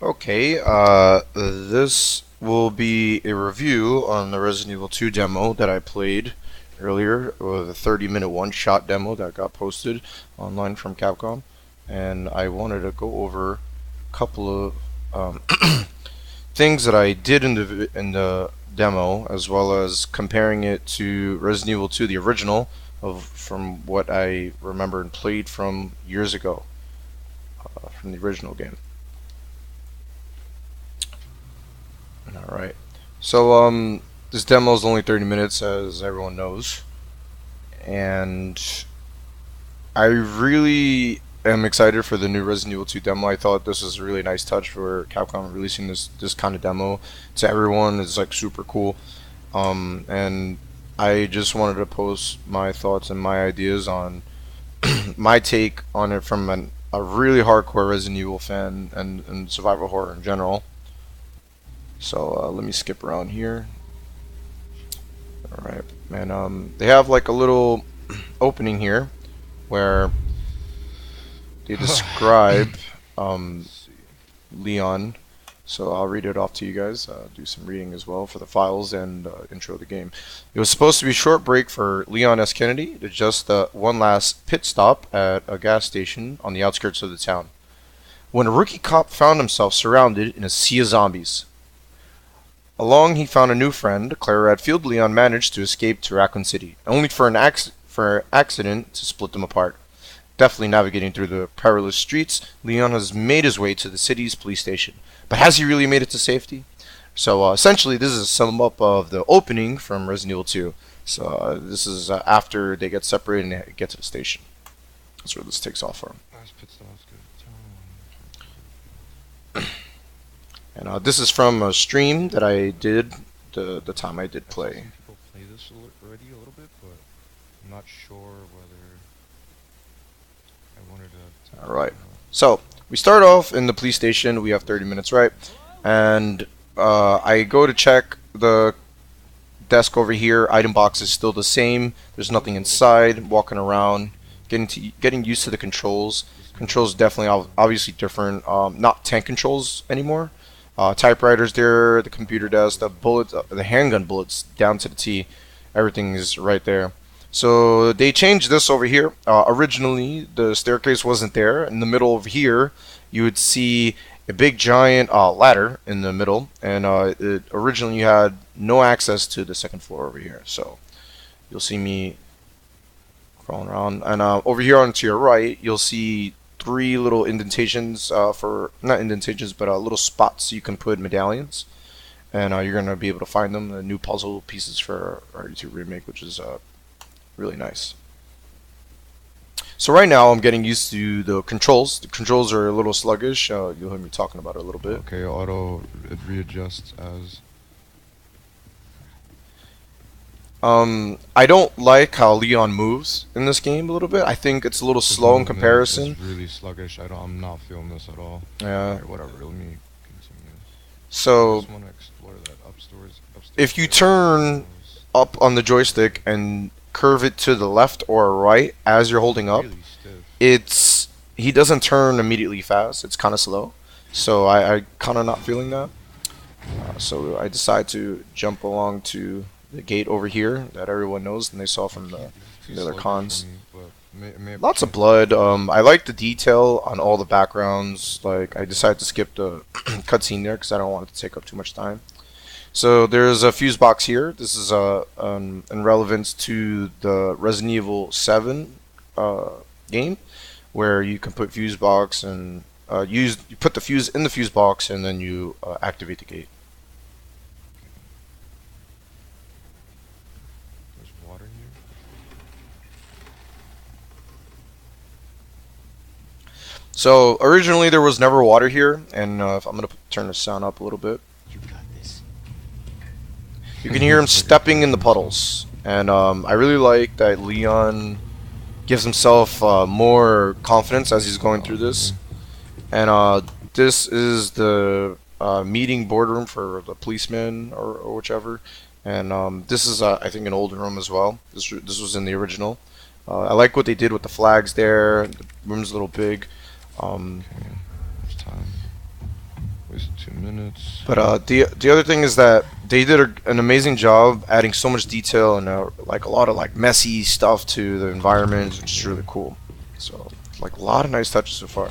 Okay, this will be a review on the Resident Evil 2 demo that I played earlier, the 30-minute one-shot demo that got posted online from Capcom, and I wanted to go over a couple of things that I did in the demo, as well as comparing it to Resident Evil 2, the original, from what I remember and played from years ago, from the original game. All right. So this demo is only 30 minutes, as everyone knows, and I really am excited for the new Resident Evil 2 demo. I thought this was a really nice touch for Capcom releasing this kind of demo to everyone. It's like super cool, and I just wanted to post my thoughts and my ideas on my take on it from a really hardcore Resident Evil fan and survival horror in general. So let me skip around here. All right, and they have like a little opening here where they describe um, Let's see. Leon. So I'll read it off to you guys. Do some reading as well for the files and intro of the game. It was supposed to be a short break for Leon S. Kennedy to just one last pit stop at a gas station on the outskirts of the town, when a rookie cop found himself surrounded in a sea of zombies. Along, he found a new friend, Clara Redfield. Leon managed to escape to Raccoon City, only for an accident to split them apart. Deftly navigating through the perilous streets, Leon has made his way to the city's police station. But has he really made it to safety? So essentially, this is a sum up of the opening from Resident Evil 2. So this is after they get separated and get to the station. That's where this takes off from. Last pit stop is good. And this is from a stream that I did the time I did I saw play. some people play this already a little bit, but I'm not sure whether I wanted to All right. you know. So we start off in the police station. We have 30 minutes, right? And I go to check the desk over here. Item box is still the same. There's nothing inside. Walking around, getting used to the controls. This game Controls is definitely obviously different. Not tank controls anymore. Typewriters there, the computer desk, the bullets, the handgun bullets down to the T. Everything is right there. So they changed this over here. Originally, the staircase wasn't there. In the middle of here, you would see a big giant ladder in the middle, and originally you had no access to the second floor over here. So you'll see me crawling around, and over here on to your right, you'll see three little indentations for not indentations, but little spots you can put medallions, and you're gonna be able to find them. The new puzzle pieces for RE2 remake, which is really nice. So right now I'm getting used to the controls. The controls are a little sluggish. You'll hear me talking about it a little bit. Okay, auto it readjusts as I don't like how Leon moves in this game a little bit. I think it's a little his slow in movement comparison. is really sluggish. I'm not feeling this at all. Yeah. Alright, whatever. Let me continue. I So just want to explore that upstairs if you area. turn up on the joystick and curve it to the left or right as you're It's holding up, really stiff. it's he doesn't turn immediately fast. It's kind of slow. So I kind of not feeling that. So I decide to jump along to the gate over here that everyone knows and they saw I from can't. This is too the other sluggish for cons. me, but may have to Lots of change the blood. controls. I like the detail on all the backgrounds. Like I decided to skip the cutscene there because I don't want it to take up too much time. So there's a fuse box here. This is in relevance to the Resident Evil 7 uh, game, where you can put fuse box and you put the fuse in the fuse box and then you activate the gate. There's water here. So originally there was never water here, and if I'm gonna turn the sound up a little bit, You got this. you can hear him It's like a stepping in third the himself. puddles, and I really like that Leon gives himself more confidence as he's going Oh, through this. here. And this is the meeting boardroom for the policeman or whichever. And this is, I think, an old room as well. This was in the original. I like what they did with the flags there. The room's a little big. Um, Okay. There's time. Waste 2 minutes. But the other thing is that they did an amazing job adding so much detail and like a lot of like messy stuff to the environment, which is really cool. So like a lot of nice touches so far.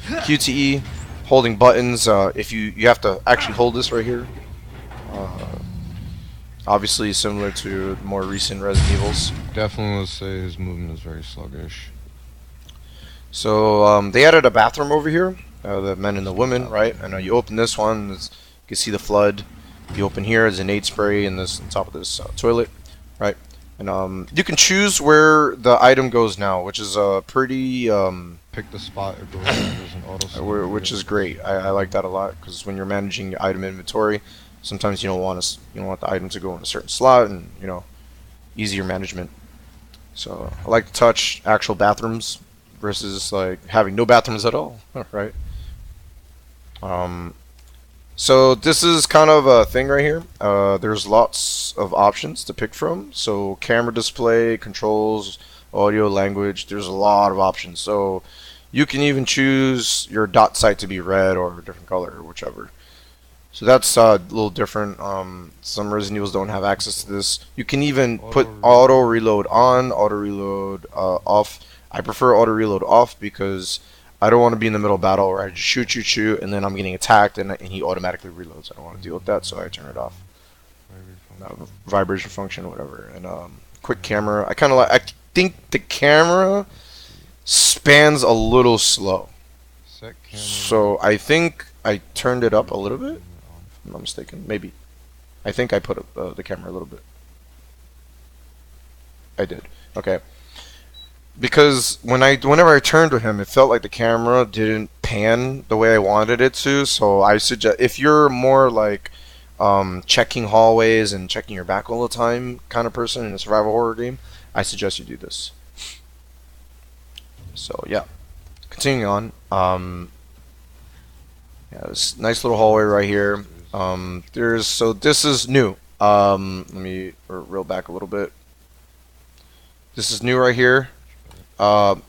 QTE, holding buttons. If you have to actually hold this right here. Uh, Obviously similar to more recent Resident Evils. Definitely would say his movement is very sluggish. So they added a bathroom over here, the men and the women, right? And you open this one, you can see the flood. You open here, there's an aid spray in this on top of this toilet, right? And you can choose where the item goes now, which is pretty Pick the spot it goes in. There's an auto save which here. is great. I like that a lot because when you're managing your item inventory, sometimes you don't want the item to go in a certain slot, and easier management. So I like to touch actual bathrooms versus like having no bathrooms at all, right? Um, so this is kind of a thing right here. There's lots of options to pick from. So camera display, controls, audio, language. There's a lot of options. So you can even choose your dot sight to be red or a different color or whichever. So that's a little different. Some Resident Evils don't have access to this. You can even Auto put reload. auto reload on, auto reload off. I prefer auto reload off because I don't want to be in the middle of battle where I just shoot, shoot, shoot, and then I'm getting attacked and he automatically reloads. I don't want to deal with that, so I turn it off. Vibrate function. Vibration function, whatever. And quick camera. I kind of like. I think the camera Let's see. spans a little slow, Set camera. so I think I turned it up a little bit. Movement on. If I'm not mistaken, maybe. I think I put up the camera a little bit. I did. Okay. Because whenever I turned to him, it felt like the camera didn't pan the way I wanted it to. So I suggest if you're more like checking hallways and checking your back all the time kind of person in a survival horror game, I suggest you do this. So yeah, continuing on. Yeah, this nice little hallway right here. There's This is new. Let me reel back a little bit. This is new right here. much better.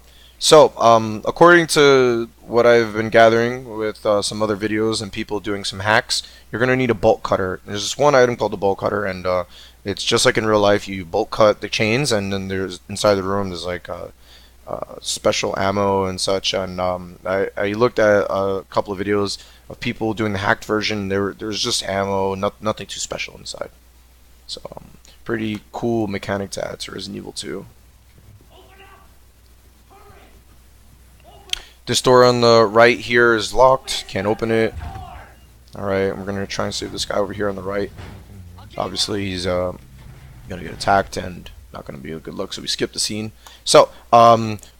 Uh, According to what I've been gathering with some other videos and people doing some hacks, you're gonna need a bolt cutter. There's this one item called the bolt cutter, and it's just like in real life. You bolt cut the chains, and then there's inside the room there's like special ammo and such. And I looked at a couple of videos of people doing the hacked version. There's just ammo, nothing too special inside. So pretty cool mechanic to add to Resident Evil 2. This door on the right here is locked. Can't open it. Alright, we're gonna try and save this guy over here on the right. Nothing here. Obviously, he's gonna get attacked and not gonna be a good look, so we skip the scene. So,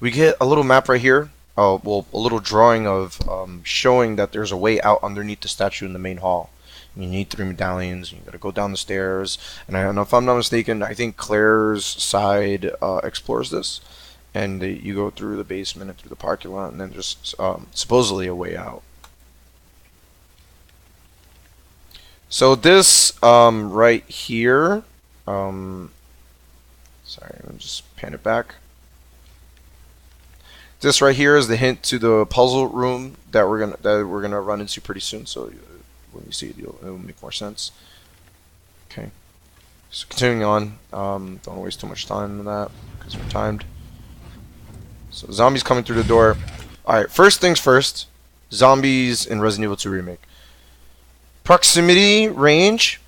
we get a little map right here. Well, a little drawing of showing that there's a way out underneath the statue in the main hall. You need 3 medallions. You gotta go down the stairs. And if I'm not mistaken, I think Claire's side explores this, and you go through the basement and through the parking lot, and then just supposedly a way out. So this right here, sorry, let me just pan it back. This right here is the hint to the puzzle room that we're gonna run into pretty soon. So when you see it, it'll make more sense. Okay. So continuing on, don't waste too much time on that because we're timed. So zombies coming through the door. Alright, first things first. Zombies in Resident Evil 2 Remake. Proximity range.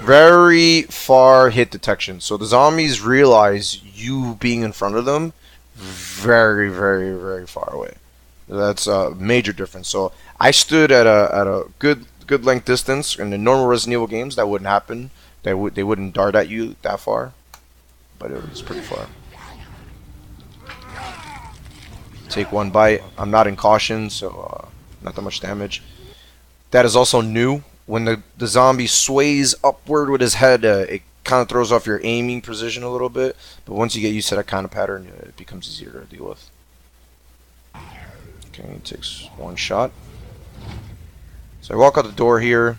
Very far hit detection. So the zombies realize you being in front of them very, very, very far away. That's a major difference. So I stood at a good length distance. In the normal Resident Evil games, that wouldn't happen. They wouldn't dart at you that far, but it was pretty far. Take one bite. I'm not in caution, so not that much damage. That is also new. When the zombie sways upward with his head, it kind of throws off your aiming precision a little bit. But once you get used to that kind of pattern, it becomes easier to deal with. Okay, he takes one shot. So I walk out the door here.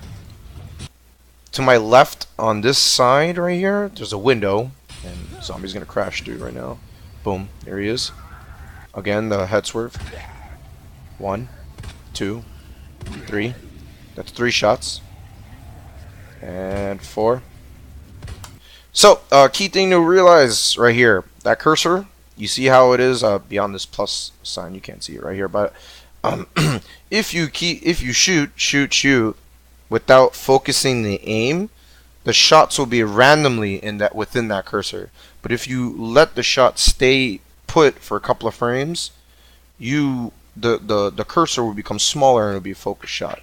To my left, on this side right here, there's a window. And the zombie's going to crash through right now. Boom, there he is. Again, the head swerve. 1, 2, 3. That's 3 shots. And 4. So, key thing to realize right here, that cursor, you see how it is beyond this plus sign. You can't see it right here, but um, if you shoot without focusing the aim, the shots will be randomly in that within that cursor. But if you let the shot stay put for a couple of frames, the cursor will become smaller and it'll be a focus shot.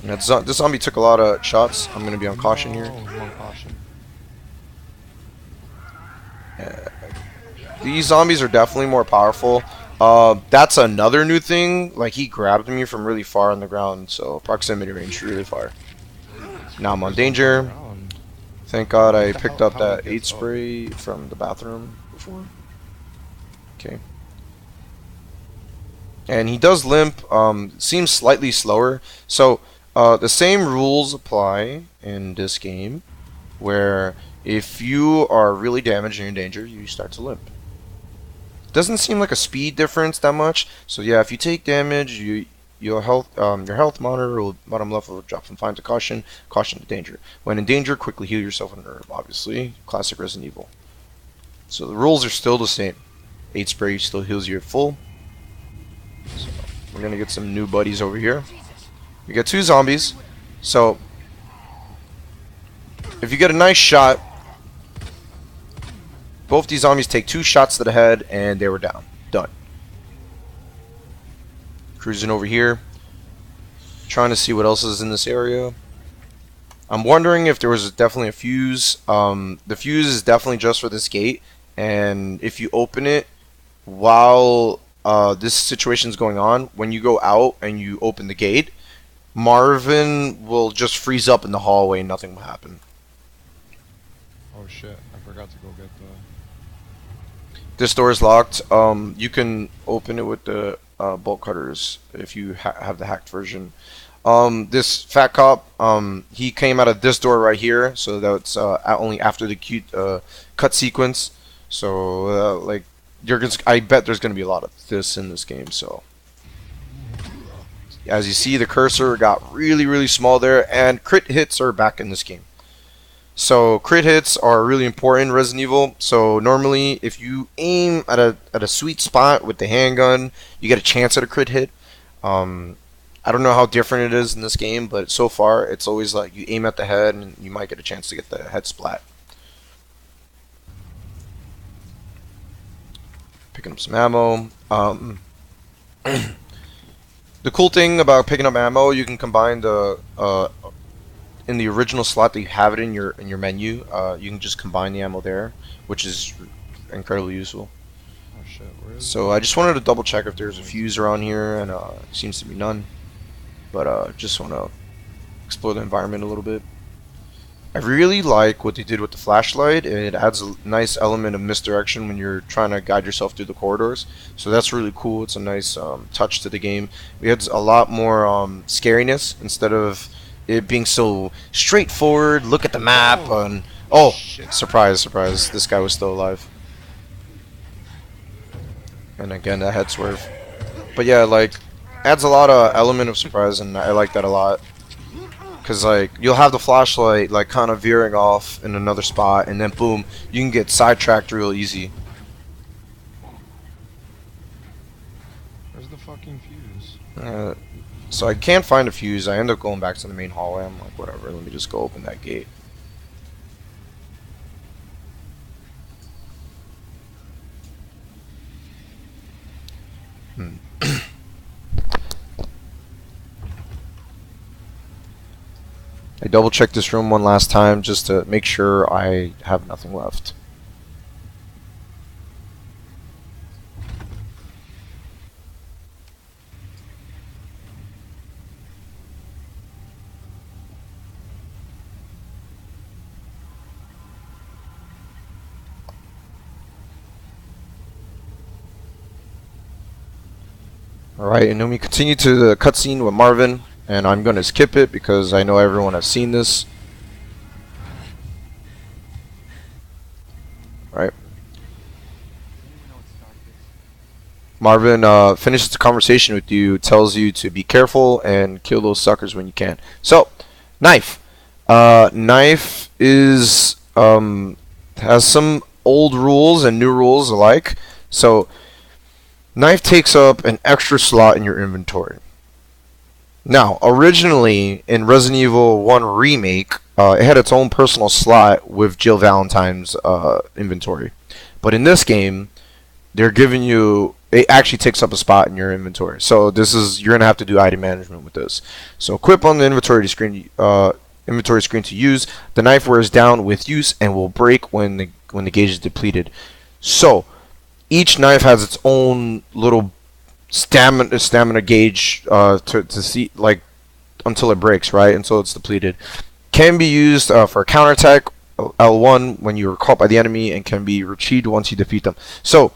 This zombie took a lot of shots. I'm gonna be on caution here. No, I'm on caution. These zombies are definitely more powerful. That's another new thing. Like, he grabbed me from really far on the ground, so proximity range really far. Now I'm on There's zombies all danger. around. Thank God I What the picked hell? up How that it 8 gets up? spray from the bathroom before. Okay. And he does limp. Seems slightly slower. So the same rules apply in this game, where if you are really damaged and in danger, you start to limp. Doesn't seem like a speed difference that much. So yeah, if you take damage, your health monitor will bottom left will drop from fine to caution, caution to danger. When in danger, quickly heal yourself and herb. Obviously, classic Resident Evil. So the rules are still the same. 8 spray still heals you at full. So we're gonna get some new buddies over here. We got 2 zombies. So if you get a nice shot, both these zombies take 2 shots to the head and they were down. Done. Cruising over here, trying to see what else is in this area. I'm wondering if there was definitely a fuse. The fuse is definitely just for this gate, and if you open it while this situation is going on, when you go out and you open the gate, Marvin will just freeze up in the hallway and nothing will happen. Oh shit, I forgot to go get the... This door is locked. You can open it with the bolt cutters if you have the hacked version. This fat cop, he came out of this door right here, so that's only after the cute cut sequence. So like, I bet there's gonna be a lot of this in this game. So as you see, the cursor got really small there, and crit hits are back in this game. So crit hits are really important in Resident Evil. So normally, if you aim at a sweet spot with the handgun, you get a chance at a crit hit. I don't know how different it is in this game, but so far it's always like you aim at the head and you might get a chance to get the head splat. Picking up some ammo. The cool thing about picking up ammo, you can combine the in the original slot that you have it in your menu. You can just combine the ammo there, which is incredibly useful. Oh shit, where is So I just wanted to double check if there's a fuse around here, and seems to be none. But just want to explore the environment a little bit. I really like what they did with the flashlight. It adds a nice element of misdirection when you're trying to guide yourself through the corridors. So that's really cool. It's a nice touch to the game. We had a lot more scariness instead of it being so straightforward. Look at the map and oh, shit. surprise, surprise! This guy was still alive. And again, that head swerve. But yeah, like, adds a lot of element of surprise, and I like that a lot. Cause like you'll have the flashlight like kind of veering off in another spot, and then boom, you can get sidetracked real easy. Where's the fucking fuse? So I can't find a fuse. I end up going back to the main hallway. I'm like, whatever. Let me just go open that gate. I double checked this room one last time just to make sure I have nothing left. Alright, and then we continue to the cutscene with Marvin, and I'm going to skip it because I know everyone has seen this. Right. Marvin finishes the conversation with you, tells you to be careful and kill those suckers when you can. So, knife. Knife is has some old rules and new rules alike. So, knife takes up an extra slot in your inventory. Now, originally in Resident Evil 1 Remake, it had its own personal slot with Jill Valentine's inventory. But in this game, they're giving you it actually takes up a spot in your inventory. So this is you're gonna have to do item management with this. So equip on the inventory screen to use. The knife wears down with use and will break when the gauge is depleted. So each knife has its own little stamina gauge to see like until it breaks, right? Until it's depleted. Can be used for counterattack L1 when you are caught by the enemy and can be retrieved once you defeat them. So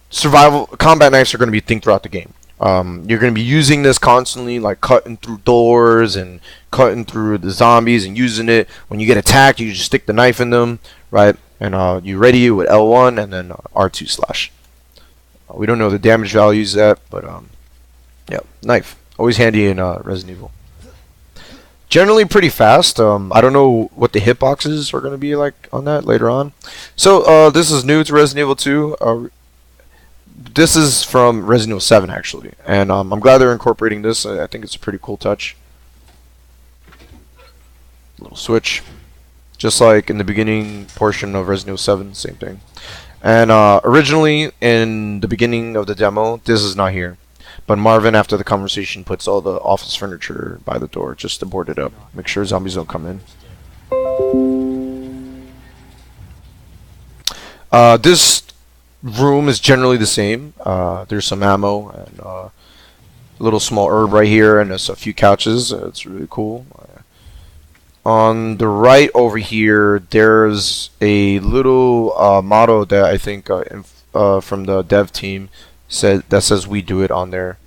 survival combat knives are going to be a thing throughout the game. You're going to be using this constantly, like cutting through doors and cutting through the zombies and using it. When you get attacked, you just stick the knife in them, right? And you ready it with L1 and then R2 slash. We don't know the damage values yet, but yeah, knife. Always handy in Resident Evil. Generally pretty fast. I don't know what the hitboxes are going to be like on that later on. So this is new to Resident Evil 2. This is from Resident Evil 7 actually, and I'm glad they're incorporating this. I think it's a pretty cool touch. Little switch, just like in the beginning portion of Resident Evil 7, same thing. And originally in the beginning of the demo, this is not here. But Marvin, after the conversation, puts all the office furniture by the door just to board it up, make sure zombies don't come in. This room is generally the same. There's some ammo and a little small herb right here, and there's a few couches. It's really cool. On the right over here, there's a little motto that I think from the dev team says "We do it" on there.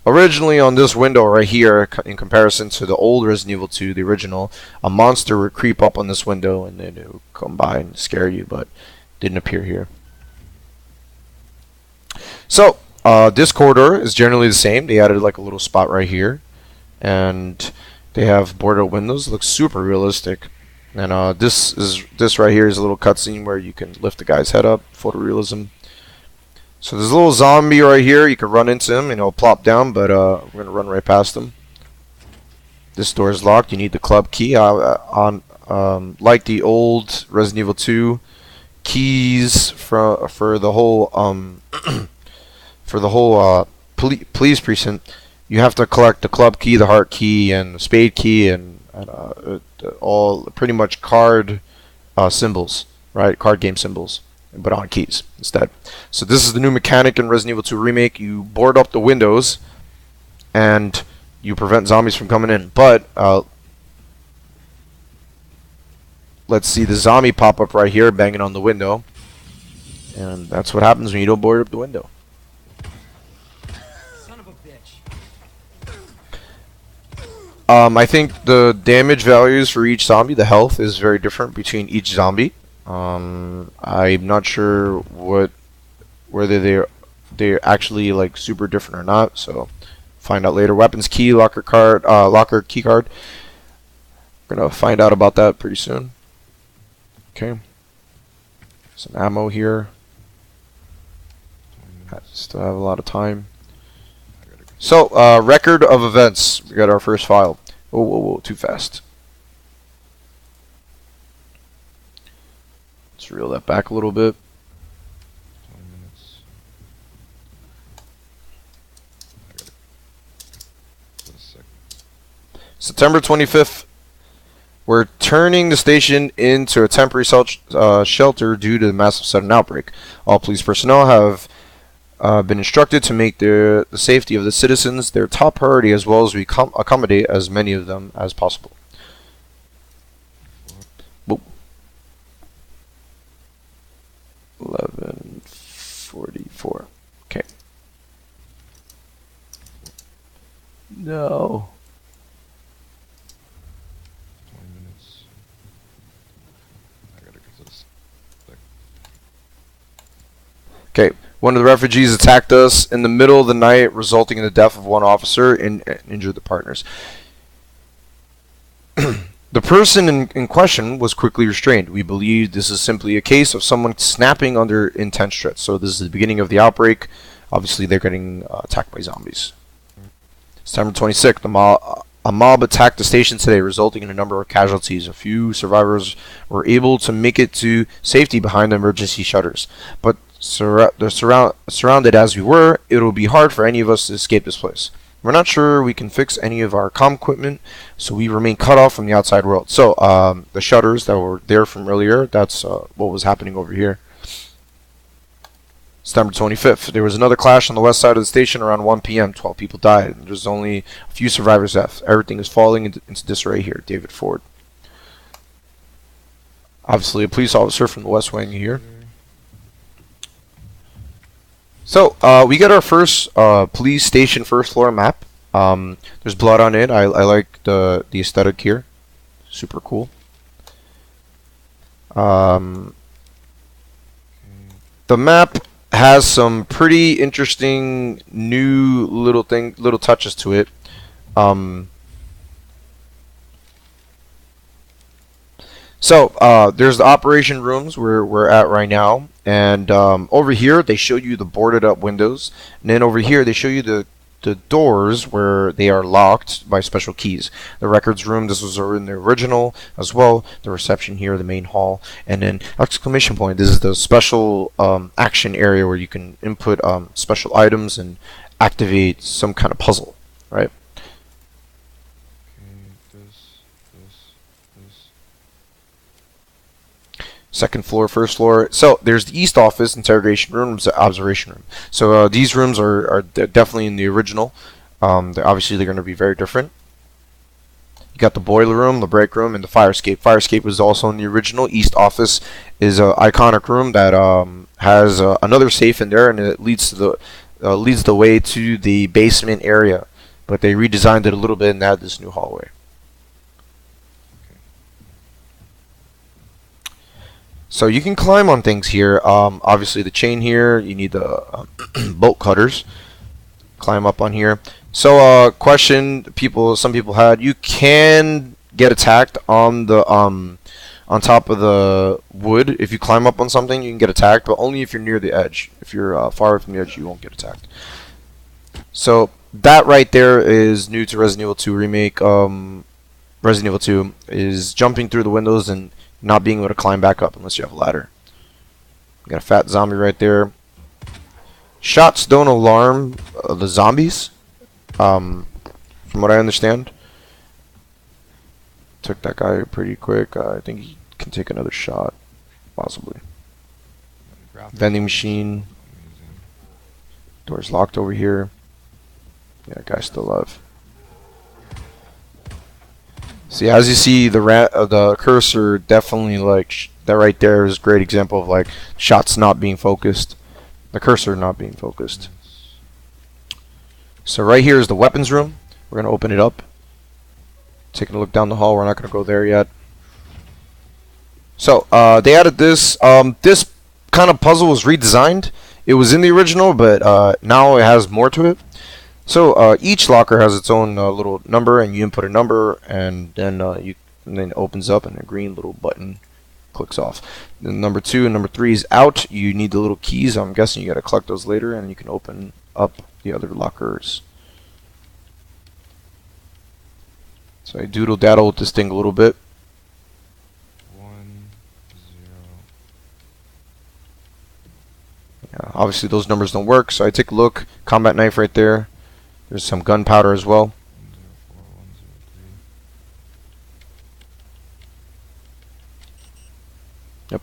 Originally, on this window right here, in comparison to the old Resident Evil 2, the original, a monster would creep up on this window and then it would come by and scare you, but didn't appear here. So, this corridor is generally the same. They added like a little spot right here, and they have boarded windows. It looks super realistic. And this right here is a little cutscene where you can lift the guy's head up, photorealism. So there's a little zombie right here. You can run into him and he'll plop down, but we're gonna run right past him. This door is locked. You need the club key. Like the old Resident Evil 2 keys for the whole for the whole police precinct, you have to collect the club key, the heart key, and the spade key, and all pretty much card symbols, right? Card game symbols, but on keys instead. So this is the new mechanic in Resident Evil 2 Remake. You board up the windows, and you prevent zombies from coming in. But let's see the zombie pop up right here, banging on the window, and that's what happens when you don't board up the window. I think the damage values for each zombie, the health, is very different between each zombie. I'm not sure whether they're actually like super different or not. So find out later. Weapons key, locker key card. We're gonna find out about that pretty soon. Okay. Some ammo here. Still have a lot of time. So, record of events. We got our first file. Whoa, whoa, whoa, too fast. Let's reel that back a little bit. 20 minutes. September 25th. We're turning the station into a temporary shelter due to the massive sudden outbreak. All police personnel have been instructed to make the safety of the citizens their top priority, as well as we accommodate as many of them as possible. Whoa. 11:44. Okay. No. 20 minutes. I gotta get this. Okay. One of the refugees attacked us in the middle of the night, resulting in the death of one officer and injured the partners. The person in question was quickly restrained. We believe this is simply a case of someone snapping under intense stress. So this is the beginning of the outbreak. Obviously, they're getting attacked by zombies. September 26th, a mob attacked the station today, resulting in a number of casualties. A few survivors were able to make it to safety behind the emergency shutters, but surrounded as we were, it will be hard for any of us to escape this place. We're not sure we can fix any of our comm equipment, so we remain cut off from the outside world. So, the shutters that were there from earlier, that's what was happening over here. September 25th, there was another clash on the west side of the station around 1 p.m. 12 people died. There's only a few survivors left. Everything is falling into disarray here. David Ford. Obviously, a police officer from the West Wing here. So, we get our first police station first floor map. There's blood on it. I like the aesthetic here. Super cool. The map has some pretty interesting new little touches to it. There's the operation rooms where we're at right now, and over here they show you the boarded up windows, and then over here they show you the doors where they are locked by special keys. The records room, this was in the original as well. The reception here, the main hall, and then exclamation point. This is the special action area where you can input special items and activate some kind of puzzle, right? Second floor, first floor. So there's the east office, interrogation rooms, observation room. So these rooms are definitely in the original. Obviously they're going to be very different. You got the boiler room, the break room, and the fire escape. Fire escape was also in the original. East office is an iconic room that has another safe in there, and it leads the way to the basement area. But they redesigned it a little bit and added this new hallway. So you can climb on things here. Obviously the chain here, you need the bolt cutters. Climb up on here. So question some people had, you can get attacked on the on top of the wood. If you climb up on something, you can get attacked, but only if you're near the edge. If you're far away from the edge, you won't get attacked. So that right there is new to Resident Evil 2 remake. Resident Evil 2 is jumping through the windows and not being able to climb back up unless you have a ladder. You got a fat zombie right there. Shots don't alarm the zombies, from what I understand. Took that guy pretty quick. I think he can take another shot, possibly. Vending machine. Door's locked over here. Yeah, guy's still alive. See, as you see, the cursor definitely, like, that right there is a great example of, like, shots not being focused. The cursor not being focused. So right here is the weapons room. We're going to open it up. Taking a look down the hall. We're not going to go there yet. So, they added this. This kind of puzzle was redesigned. It was in the original, but now it has more to it. So each locker has its own little number, and you input a number, and then and then it opens up, and a green little button clicks off. Then number 2 and number 3 is out. You need the little keys. I'm guessing you got to collect those later, and you can open up the other lockers. So I doodle daddle with this thing a little bit. 1, 0. Yeah, obviously those numbers don't work, so I take a look. Combat knife right there. There's some gunpowder as well. 104, 103.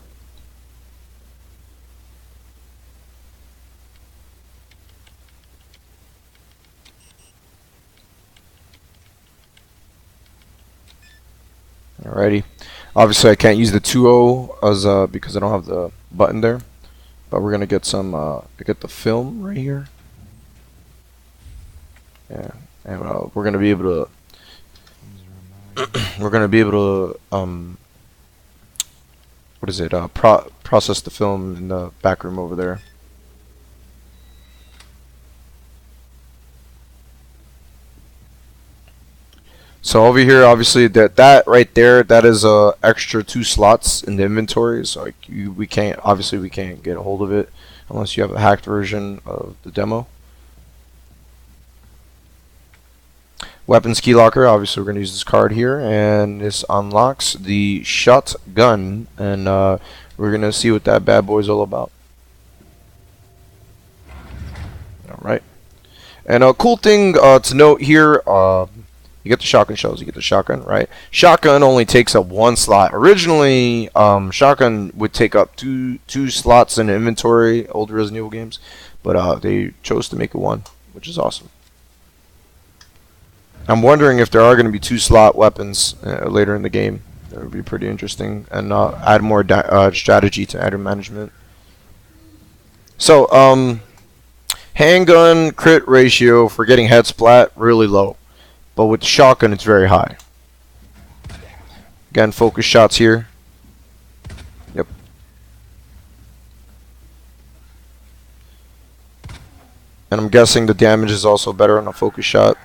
Yep. Alrighty. Obviously I can't use the 2.0 as because I don't have the button there. But we're gonna get some get the film right here. Yeah, and we're gonna be able to we're gonna be able to what is it? Process the film in the back room over there. So over here, obviously, that right there, that is extra 2 slots in the inventory. So like we can't, obviously we can't get a hold of it unless you have a hacked version of the demo. Weapons key locker. Obviously, we're gonna use this card here, and this unlocks the shotgun, and we're gonna see what that bad boy's all about. All right. And a cool thing to note here, you get the shotgun shells, you get the shotgun, right? Shotgun only takes up 1 slot. Originally, shotgun would take up two slots in inventory, old Resident Evil games, but they chose to make it 1, which is awesome. I'm wondering if there are going to be 2 slot weapons later in the game. That would be pretty interesting, and add more strategy to item management. So, handgun crit ratio for getting head splat really low, but with the shotgun it's very high. Again, focus shots here. Yep. And I'm guessing the damage is also better on a focus shot.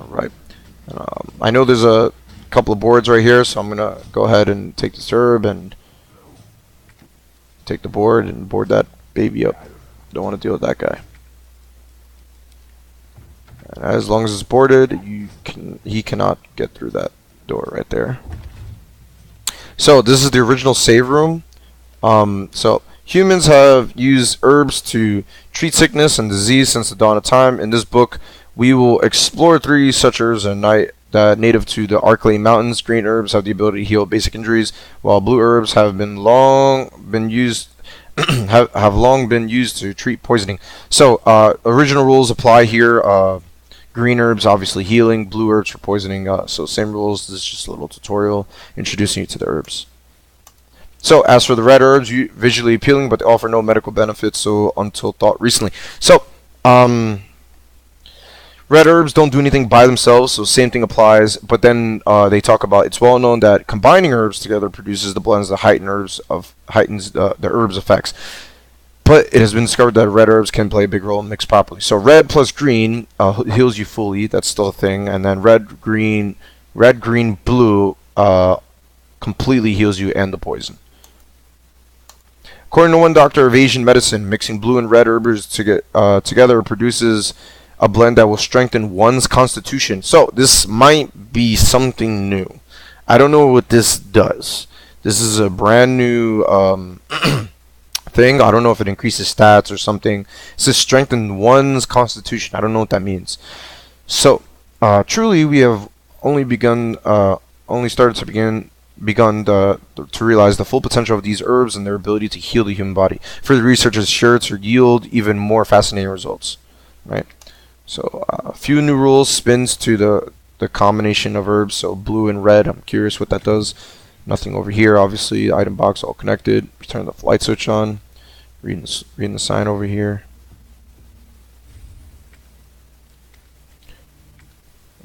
Alright. I know there's a couple of boards right here, so I'm going to go ahead and take this herb and take the board and board that baby up. Don't want to deal with that guy. And as long as it's boarded, he cannot get through that door right there. So this is the original save room. So humans have used herbs to treat sickness and disease since the dawn of time. In this book, we will explore 3 such herbs a night that native to the Arklay Mountains. Green herbs have the ability to heal basic injuries, while blue herbs have long been used to treat poisoning. So original rules apply here. Green herbs obviously healing, blue herbs for poisoning. So same rules. This is just a little tutorial introducing you to the herbs. So as for the red herbs, visually appealing, but they offer no medical benefits. So until thought recently. So red herbs don't do anything by themselves, so same thing applies. But then they talk about it's well known that combining herbs together produces the blends that heightens the herbs' effects. But it has been discovered that red herbs can play a big role mixed properly. So red plus green heals you fully. That's still a thing. And then red, green, blue completely heals you and the poison. According to one doctor of Asian medicine, mixing blue and red herbs together produces a blend that will strengthen one's constitution. So this might be something new. I don't know what this does. This is a brand new thing. I don't know if it increases stats or something. It says strengthen one's constitution. I don't know what that means. So truly, we have only begun to realize the full potential of these herbs and their ability to heal the human body. Further research is sure to yield even more fascinating results. Right. So a few new rules, spins to the combination of herbs. So blue and red. I'm curious what that does. Nothing over here. Obviously, item box all connected. Turn the light switch on. Reading the sign over here.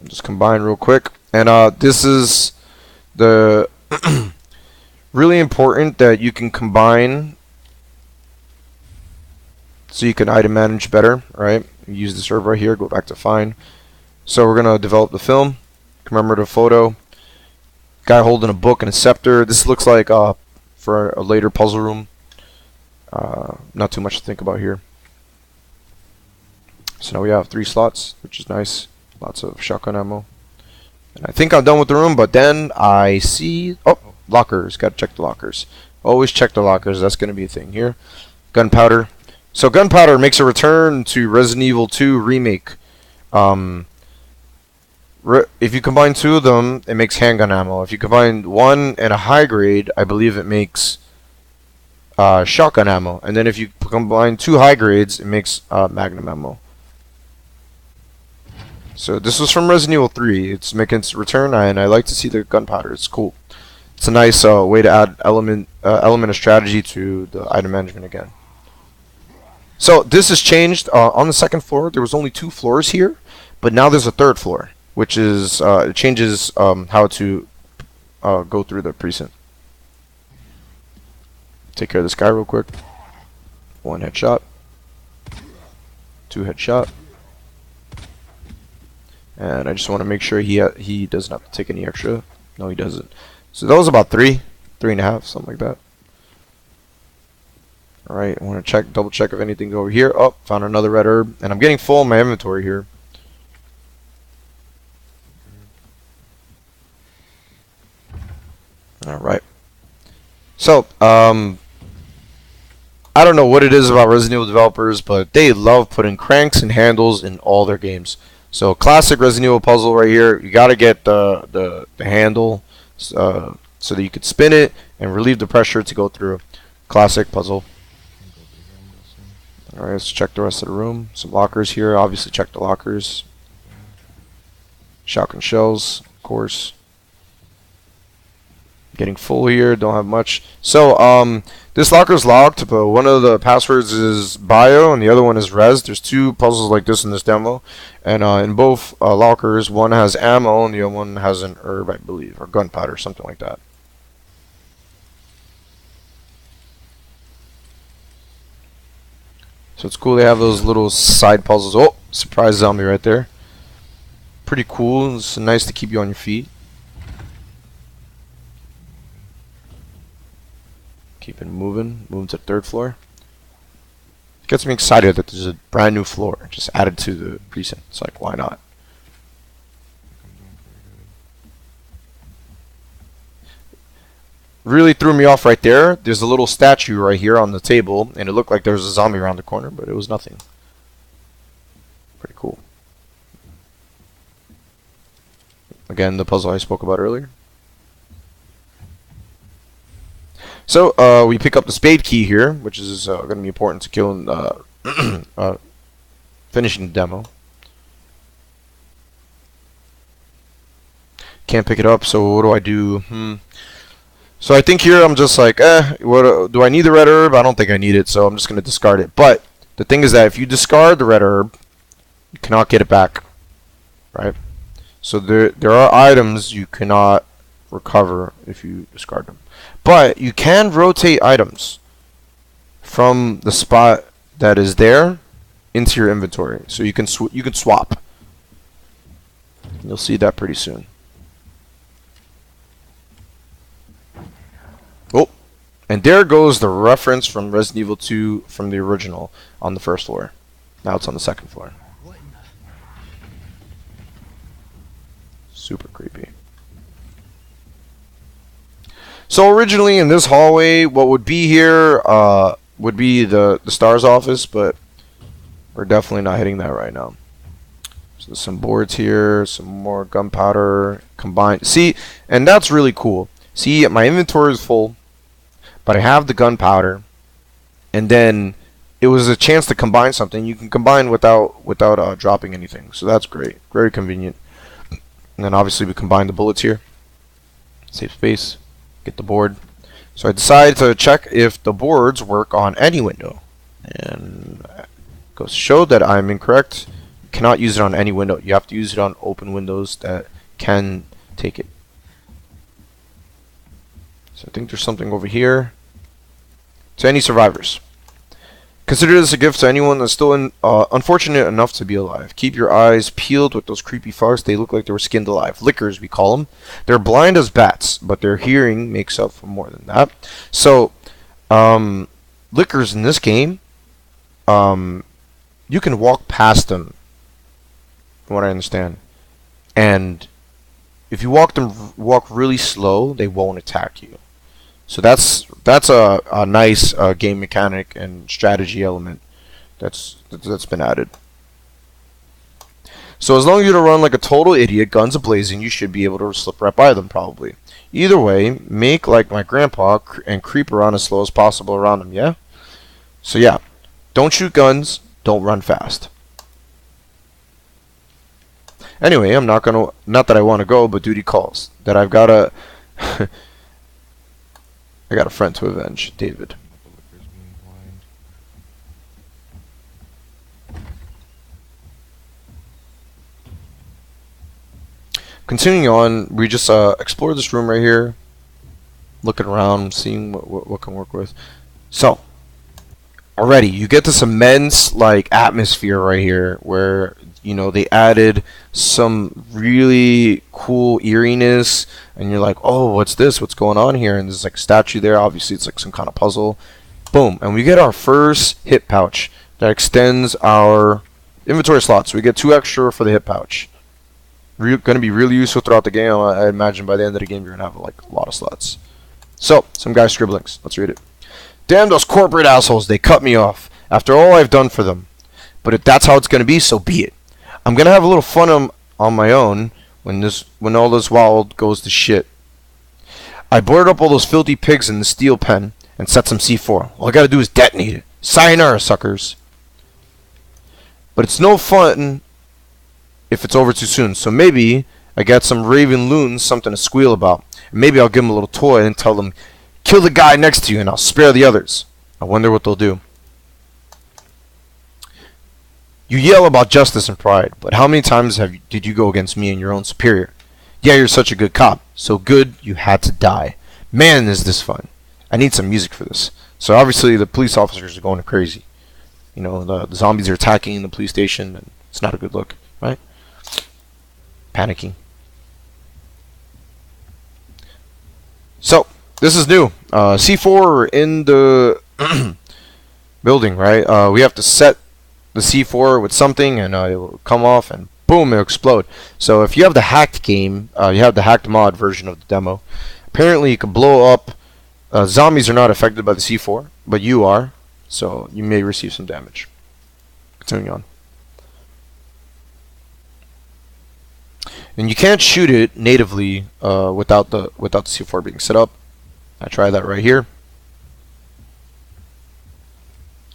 Just combine real quick. And this is the really important that you can combine so you can item manage better, right? Use this herb right here, go back to find. So we're going to develop the film, commemorative photo, guy holding a book and a scepter. This looks like for a later puzzle room. Not too much to think about here. So now we have 3 slots, which is nice. Lots of shotgun ammo. And I think I'm done with the room, but then I see... Oh, lockers. Got to check the lockers. Always check the lockers. That's going to be a thing here. Gunpowder. So gunpowder makes a return to Resident Evil 2 Remake. If you combine 2 of them, it makes handgun ammo. If you combine 1 and a high grade, I believe it makes shotgun ammo. And then if you combine 2 high grades, it makes magnum ammo. So this was from Resident Evil 3. It's making its return, and I like to see the gunpowder. It's cool. It's a nice way to add element of strategy to the item management again. So this has changed. On the 2nd floor, there was only 2 floors here, but now there's a 3rd floor, which is it changes how to go through the precinct. Take care of this guy real quick. One headshot. Two headshot. And I just want to make sure he doesn't have to take any extra. No, he doesn't. So that was about 3.5, something like that. Alright, I want to double check if anything's over here. Oh, found another red herb. And I'm getting full in my inventory here. Alright. So, I don't know what it is about Resident Evil developers, but they love putting cranks and handles in all their games. So, classic Resident Evil puzzle right here. You gotta get the handle so that you could spin it and relieve the pressure to go through. Classic puzzle. Alright, let's check the rest of the room. Some lockers here. Obviously, check the lockers. Shotgun shells, of course. Getting full here. Don't have much. So, this locker's locked, but one of the passwords is bio and the other one is res. There's two puzzles like this in this demo. And in both lockers, one has ammo and the other one has an herb, I believe, or gunpowder, something like that. So it's cool they have those little side puzzles. Oh, surprise zombie right there. Pretty cool. It's nice to keep you on your feet. Keep it moving. Moving to the third floor. It gets me excited that there's a brand new floor just added to the precinct. It's like, why not? Really threw me off right there. There's a little statue right here on the table, and it looked like there was a zombie around the corner, but it was nothing. Pretty cool. Again, the puzzle I spoke about earlier. So, we pick up the spade key here, which is going to be important to killing, finishing the demo. Can't pick it up, so what do I do? So I think here I'm just like, what do I need the red herb? I don't think I need it, so I'm just going to discard it. But the thing is that if you discard the red herb, you cannot get it back, right? So there are items you cannot recover if you discard them. But you can rotate items from the spot that is there into your inventory. So you can swap. You'll see that pretty soon. Oh, and there goes the reference from Resident Evil 2 from the original on the first floor. Now it's on the second floor. Super creepy. So originally in this hallway, what would be here would be the STARS office, but we're definitely not hitting that right now. So there's some boards here, some more gunpowder combined. See, and that's really cool. See, my inventory is full, but I have the gunpowder, and then it was a chance to combine something. You can combine without dropping anything, so that's great, very convenient. And then obviously we combine the bullets here. Save space. Get the board. So I decided to check if the boards work on any window. And it goes to show that I'm incorrect. You cannot use it on any window. You have to use it on open windows that can take it. So I think there's something over here. To any survivors. Consider this a gift to anyone that's still unfortunate enough to be alive. Keep your eyes peeled with those creepy fucks. They look like they were skinned alive. Lickers, we call them. They're blind as bats, but their hearing makes up for more than that. So, lickers in this game, you can walk past them, from what I understand. And if you walk really slow, they won't attack you. So that's a nice game mechanic and strategy element that's been added. So as long as you don't run like a total idiot, guns a-blazing, you should be able to slip right by them probably. Either way, make like my grandpa and creep around as slow as possible around them, yeah? So yeah, don't shoot guns, don't run fast. Anyway, I'm not that I want to go, but duty calls. That I've got to I got a friend to avenge, David. Continuing on, we just explored this room right here, looking around, seeing what can work with. So already you get this immense like atmosphere right here where they added some really cool eeriness, and you're like, oh, what's this, what's going on here? And there's like a statue there, obviously it's like some kind of puzzle. Boom, and we get our first hip pouch that extends our inventory slots. We get 2 extra for the hip pouch. Going to be really useful throughout the game. I imagine by the end of the game you're going to have like a lot of slots. So some guy's scribblings, let's read it. Damn those corporate assholes, they cut me off after all I've done for them. But if that's how it's going to be, so be it. I'm going to have a little fun on my own when all this wild goes to shit. I boarded up all those filthy pigs in the steel pen and set some C4. All I got to do is detonate it. Sayonara, suckers. But it's no fun if it's over too soon. So maybe I got some raven loons something to squeal about. And maybe I'll give them a little toy and tell them, kill the guy next to you and I'll spare the others. I wonder what they'll do. You yell about justice and pride, but how many times did you go against me and your own superior? Yeah, you're such a good cop. So good, you had to die. Man, is this fun. I need some music for this. So obviously the police officers are going crazy. The zombies are attacking the police station, and it's not a good look, right? Panicking. So, this is new. C4 in the building, right? We have to set the C4 with something, and it will come off, and boom, it'll explode. So if you have the hacked game, you have the hacked mod version of the demo. Apparently, you can blow up. Zombies are not affected by the C4, but you are, so you may receive some damage. Continuing on. And you can't shoot it natively without the C4 being set up. I try that right here.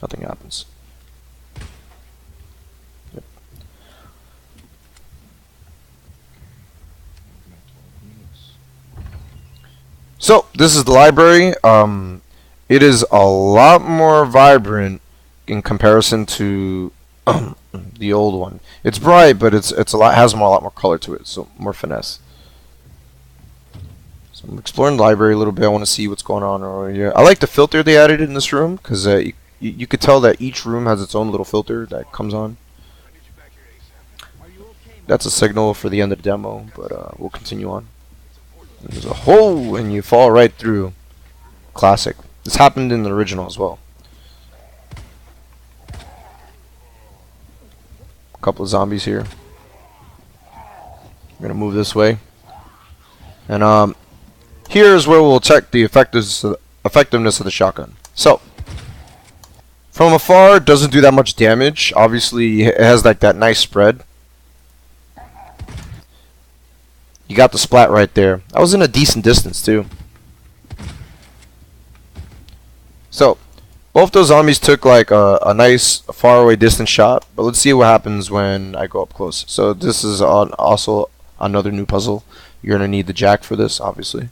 Nothing happens. Yep. So this is the library. It is a lot more vibrant in comparison to the old one. It's bright, but it's a lot more color to it, so more finesse. So I'm exploring the library a little bit. I want to see what's going on over here. I like the filter they added in this room because you could tell that each room has its own little filter that comes on. That's a signal for the end of the demo, but we'll continue on. And there's a hole, and you fall right through. Classic. This happened in the original as well. A couple of zombies here. I'm gonna move this way, and here's where we'll check the effectiveness of the shotgun. So, from afar, it doesn't do that much damage. Obviously, it has like that nice spread. You got the splat right there. I was in a decent distance too. So, both those zombies took like a nice faraway distance shot, but let's see what happens when I go up close. So this is also another new puzzle. You're going to need the jack for this, obviously.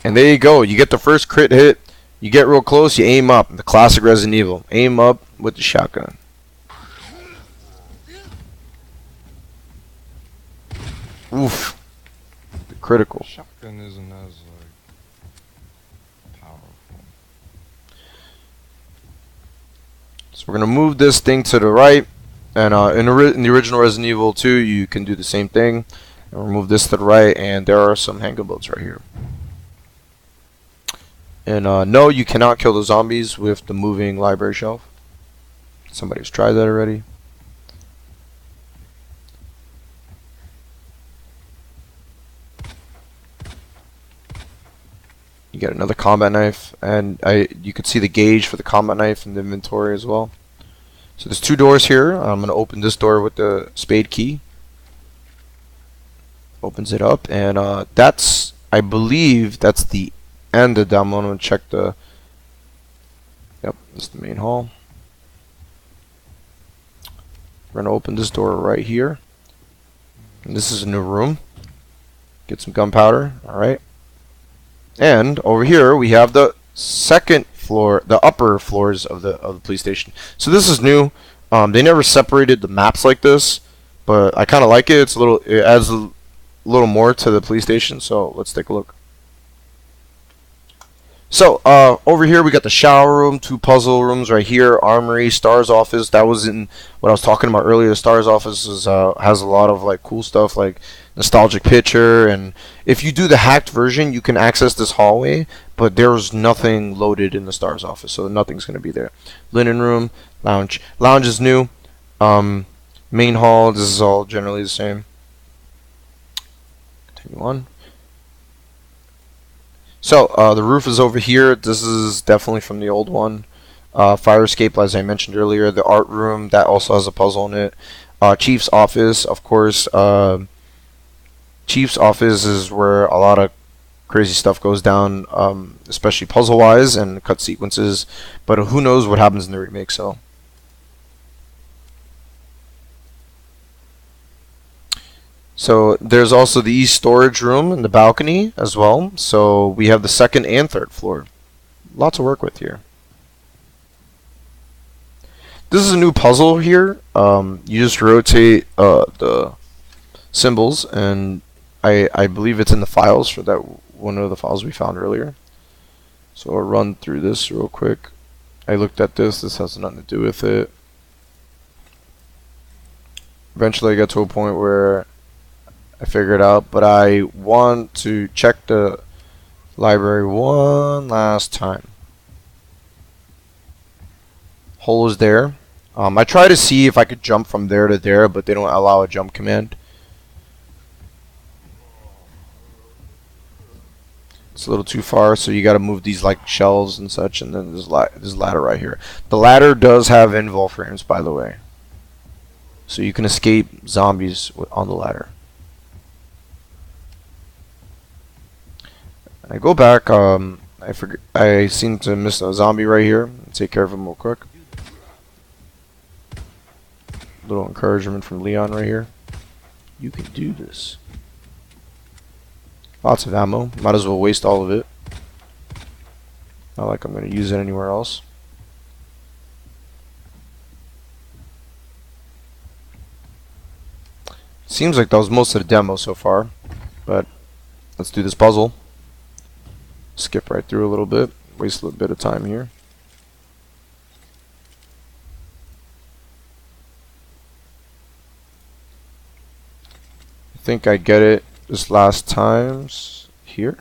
And there you go. You get the first crit hit. You get real close, you aim up. The classic Resident Evil. Aim up with the shotgun. Oof. The critical. Shotgun isn't as powerful. So we're going to move this thing to the right. And in the original Resident Evil 2, you can do the same thing. And we'll move this to the right, and there are some handgun bullets right here. And no, you cannot kill the zombies with the moving library shelf. Somebody's tried that already. You get another combat knife, and you can see the gauge for the combat knife in the inventory as well. So there's 2 doors here. I'm going to open this door with the spade key. Opens it up, and I believe that's the end of the demo. I'm going to check the... Yep, that's the main hall. We're going to open this door right here. And this is a new room. Get some gunpowder, alright. And over here we have the second floor, the upper floors of the police station. So this is new. They never separated the maps like this, but I kind of like it. It adds a little more to the police station, so let's take a look. So, over here we got the shower room, 2 puzzle rooms right here, armory, Star's office. That was in what I was talking about earlier. The Star's office has a lot of like cool stuff, like nostalgic picture, and if you do the hacked version, you can access this hallway, but there's nothing loaded in the Star's office, so nothing's gonna be there. Linen room, lounge. Lounge is new. Main hall. This is all generally the same. Continue on. So, the roof is over here. This is definitely from the old one. Fire escape, as I mentioned earlier. The art room, that also has a puzzle in it. Chief's office, of course. Chief's office is where a lot of crazy stuff goes down, especially puzzle-wise and cut sequences. But who knows what happens in the remake, so. So there's also the east storage room and the balcony as well. So we have the second and third floor. Lots to work with here. This is a new puzzle here. You just rotate the symbols, and I believe it's in the files for that one of the files we found earlier. So I'll run through this real quick. I looked at this. This has nothing to do with it. Eventually I got to a point where I figured out, but I want to check the library one last time. Hole is there. I try to see if I could jump from there to there, but they don't allow a jump command. It's a little too far, so you got to move these like shelves and such, and then there's ladder right here. The ladder does have invul frames, by the way, so you can escape zombies on the ladder. I go back. I seem to miss a zombie right here. Take care of him real quick. Little encouragement from Leon right here. You can do this. Lots of ammo. Might as well waste all of it. Not like I'm going to use it anywhere else. Seems like that was most of the demo so far, but let's do this puzzle. Skip right through a little bit, waste a little bit of time here. I think I get it this last time here.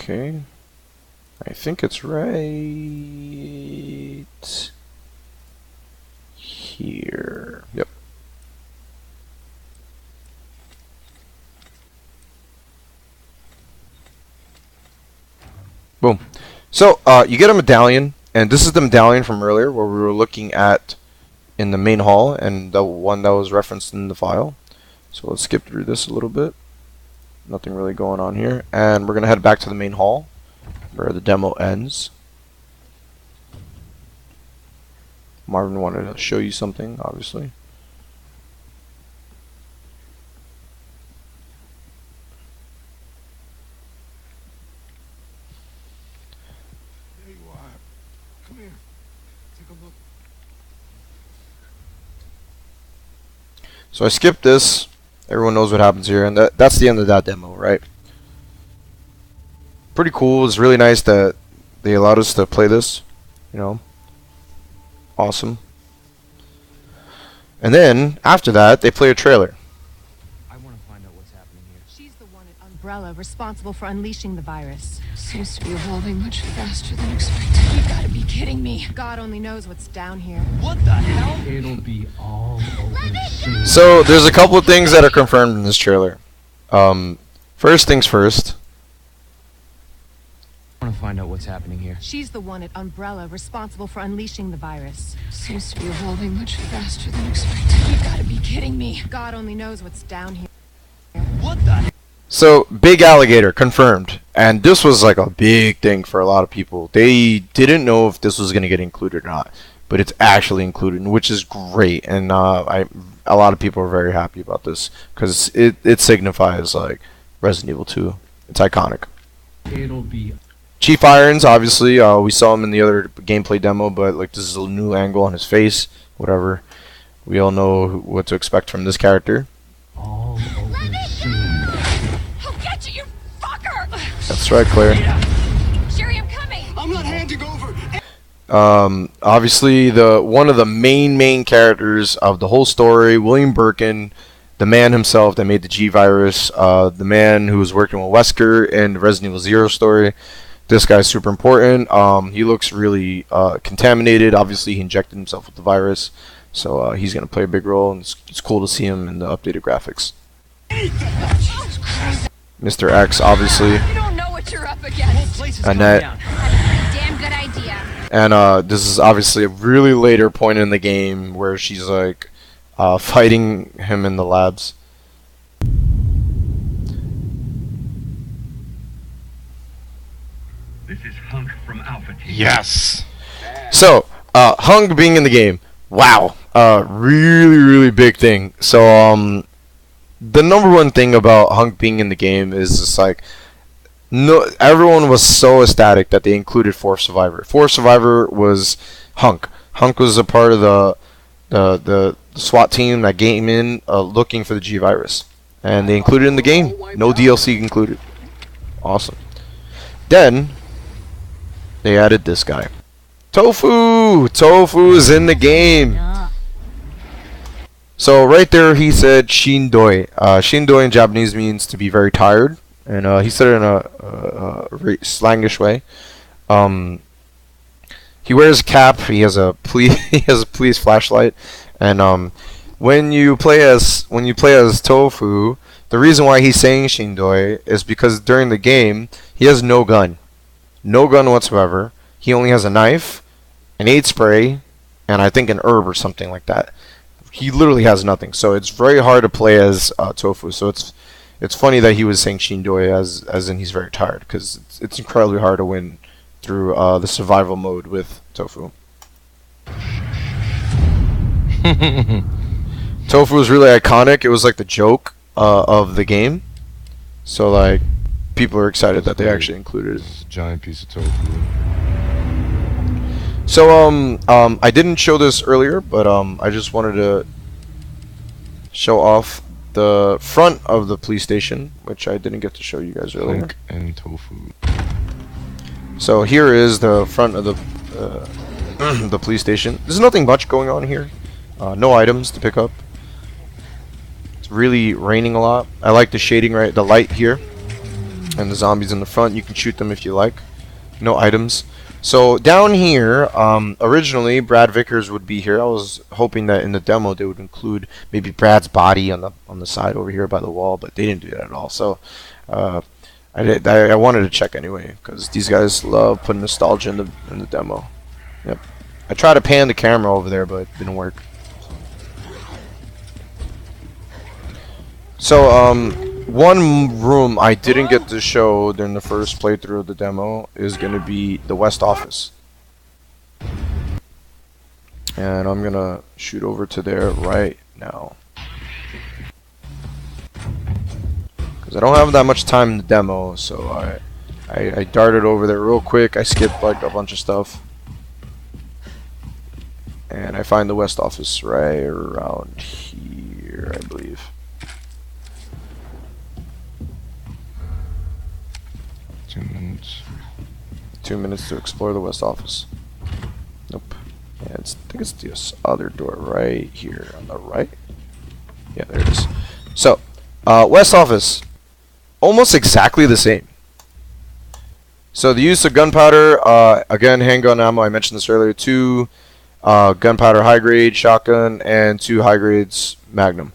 Okay, I think it's right here. Yep. Boom. So you get a medallion, and this is the medallion from earlier where we were looking at in the main hall, and the one that was referenced in the file. So let's skip through this a little bit. Nothing really going on here. And we're going to head back to the main hall where the demo ends. Marvin wanted to show you something, obviously. There you are. Come here. Take a look. So I skipped this. Everyone knows what happens here, and that's the end of that demo, right? Pretty cool. It's really nice that they allowed us to play this, you know. Awesome. And then, after that, they play a trailer. I want to find out what's happening here. She's the one at Umbrella responsible for unleashing the virus. Seems to be evolving much faster than expected. You gotta be kidding me. God only knows what's down here. What the hell? It'll be all over soon. So, there's a couple of things that are confirmed in this trailer. First things first. I want to find out what's happening here. She's the one at Umbrella responsible for unleashing the virus. Seems to be evolving much faster than expected. You gotta be kidding me. God only knows what's down here. What the? So, big alligator, confirmed. And this was like a big thing for a lot of people. They didn't know if this was going to get included or not. but it's actually included, which is great. And a lot of people are very happy about this because it signifies like Resident Evil 2. It's iconic. It'll be Chief Irons, obviously, we saw him in the other gameplay demo, but like this is a new angle on his face. Whatever. We all know what to expect from this character. all over soon. I'll get you, you fucker! That's right, Claire. Sherry, I'm coming! I'm not handing over. Obviously, one of the main characters of the whole story, William Birkin, the man himself that made the G virus, the man who was working with Wesker in the Resident Evil Zero story. This guy's super important. He looks really contaminated. Obviously, he injected himself with the virus, so he's gonna play a big role, and it's cool to see him in the updated graphics. Mr. X, obviously, You don't know what you're up against. Annette. Damn good idea. And this is obviously a really later point in the game where she's like fighting him in the labs. This is Hunk from Alpha Team. Yes. So, Hung being in the game, wow, really big thing. So, the number one thing about Hung being in the game is just like, no, everyone was so ecstatic that they included Fourth Survivor. Fourth Survivor was Hunk. Hunk was a part of the SWAT team that came in looking for the G virus, and they included it in the game. No DLC included. Awesome. Then they added this guy, Tofu. Tofu is in the game. So right there, he said Shindoi. Shindoi in Japanese means to be very tired. And he said it in a very slangish way. He wears a cap. He has a police flashlight. And when you play as Tofu, the reason why he's saying Shindoi is because during the game he has no gun whatsoever. He only has a knife, an aid spray, and I think an herb or something like that. He literally has nothing. So it's very hard to play as Tofu. So it's funny that he was saying Shindoi as in he's very tired, because it's incredibly hard to win through the survival mode with Tofu. Tofu was really iconic. It was like the joke of the game. So like people are excited that they actually included it. It's a giant piece of tofu. So I didn't show this earlier, but I just wanted to show off the front of the police station, which I didn't get to show you guys earlier. Hunk and tofu. So here is the front of the the police station. There's nothing much going on here. No items to pick up. It's really raining a lot. I like the shading, right? The light here, and the zombies in the front. You can shoot them if you like. No items. So down here, originally Brad Vickers would be here. I was hoping that in the demo they would include maybe Brad's body on the side over here by the wall, but they didn't do that at all. So I wanted to check anyway, because these guys love putting nostalgia in the demo. Yep. I tried to pan the camera over there, but it didn't work. So one room I didn't get to show during the first playthrough of the demo is going to be the West Office. And I'm going to shoot over to there right now, because I don't have that much time in the demo, so I darted over there real quick. I skipped like a bunch of stuff. And I find the West Office right around here, I believe. Minutes. 2 minutes to explore the West Office. Nope. Yeah, I think it's this other door right here on the right. Yeah, there it is. So, West Office, almost exactly the same. So the use of gunpowder, again, handgun ammo. I mentioned this earlier. 2 gunpowder high grade shotgun and 2 high grades Magnum.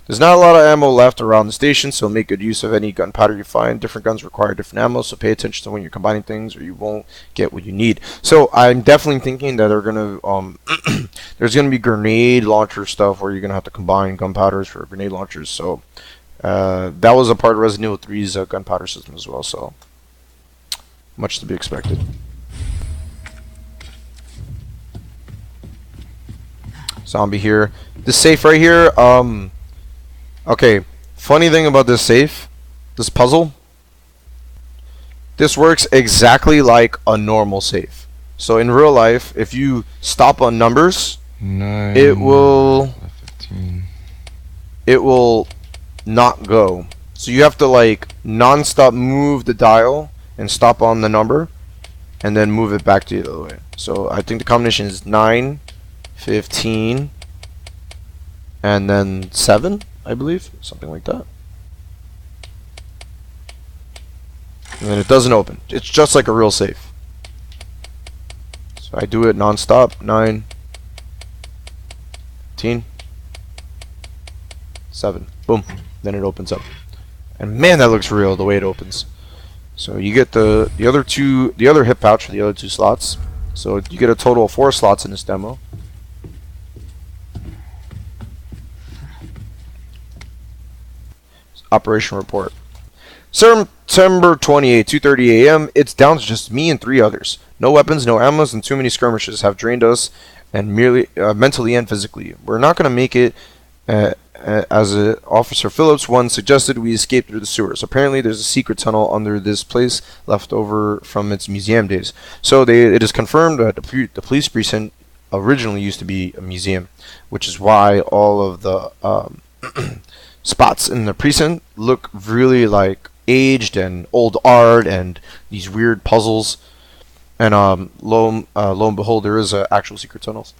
There's not a lot of ammo left around the station, so make good use of any gunpowder you find. Different guns require different ammo, so pay attention to when you're combining things, or you won't get what you need. So I'm definitely thinking that they're gonna there's gonna be grenade launcher stuff where you're gonna have to combine gunpowders for grenade launchers. So that was a part of Resident Evil 3's gunpowder system as well. So much to be expected. Zombie here. This safe right here. Okay. Funny thing about this safe, this puzzle. This works exactly like a normal safe. So in real life, if you stop on numbers, 9, it will 15. it will not go. So you have to like non-stop move the dial and stop on the number and then move it back the other way. So I think the combination is 9, 15, and then 7, I believe, something like that. And then it doesn't open. It's just like a real safe. So I do it non-stop. 9, 15, 7. Boom. Then it opens up. And man, that looks real the way it opens. So you get the other hip pouch for the other 2 slots. So you get a total of 4 slots in this demo. Operation report. September 28, 2:30 a.m. It's down to just me and 3 others. No weapons, no ammos, and too many skirmishes have drained us, and merely mentally and physically. We're not going to make it. As Officer Phillips once suggested, we escaped through the sewers. Apparently, there's a secret tunnel under this place left over from its museum days. So it is confirmed that the police precinct originally used to be a museum, which is why all of the spots in the precinct look really like aged and old art and these weird puzzles. And lo and behold, there is actual secret tunnels.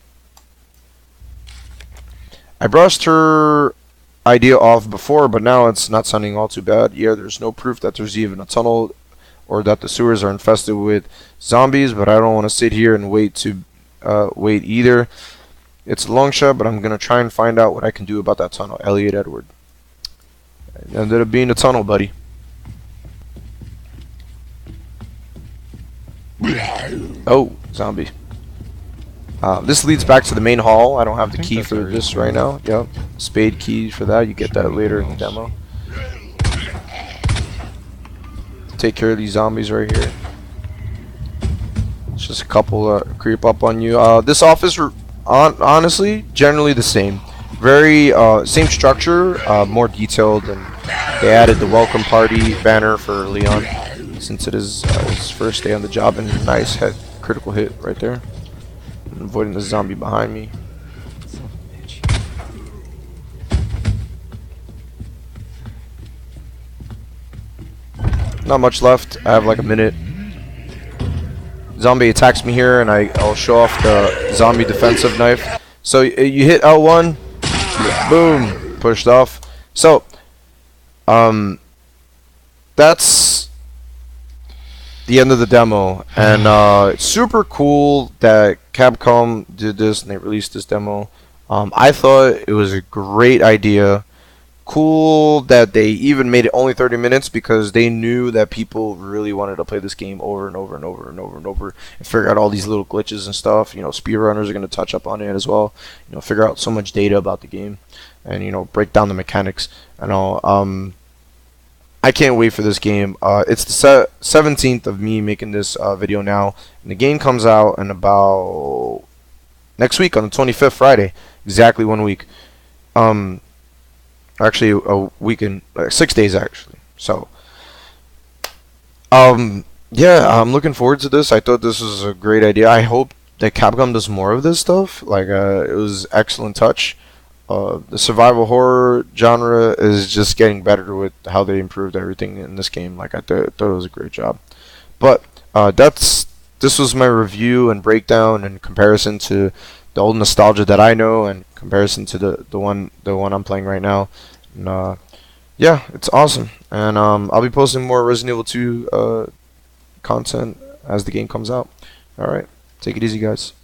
I brushed her idea off before, but now it's not sounding all too bad. Yeah, there's no proof that there's even a tunnel or that the sewers are infested with zombies, but I don't want to sit here and wait either. It's a long shot, but I'm going to try and find out what I can do about that tunnel. Elliot Edward. It ended up being a tunnel, buddy. Oh, zombie. This leads back to the main hall. I don't have the I think key that's for already this done. right now. Yep. Spade key for that. You get that later in the demo. Take care of these zombies right here. It's just a couple creep up on you. This office, honestly, generally the same. Very same structure, more detailed, and they added the welcome party banner for Leon since it is his first day on the job, and nice critical hit right there. I'm avoiding the zombie behind me. Not much left. I have like a minute. Zombie attacks me here, and I'll show off the zombie defensive knife. So you hit L1, boom, pushed off. So that's the end of the demo, and it's super cool that Capcom did this and they released this demo. I thought it was a great idea. Cool that they even made it only 30 minutes because they knew that people really wanted to play this game over and over and over and over and over and figure out all these little glitches and stuff. You know, speedrunners are going to touch up on it as well. You know, figure out so much data about the game and, you know, break down the mechanics and all. I can't wait for this game. It's the 17th of me making this video now, and the game comes out in about next week on the 25th, Friday, exactly 1 week. Actually, a weekend, 6 days actually. So, yeah, I'm looking forward to this. I thought this was a great idea. I hope that Capcom does more of this stuff. Like, it was excellent touch. The survival horror genre is just getting better with how they improved everything in this game. Like, I thought it was a great job. But this was my review and breakdown in comparison to the old nostalgia that I know, and comparison to the one I'm playing right now. And yeah, it's awesome. And I'll be posting more Resident Evil 2 content as the game comes out. All right, take it easy, guys.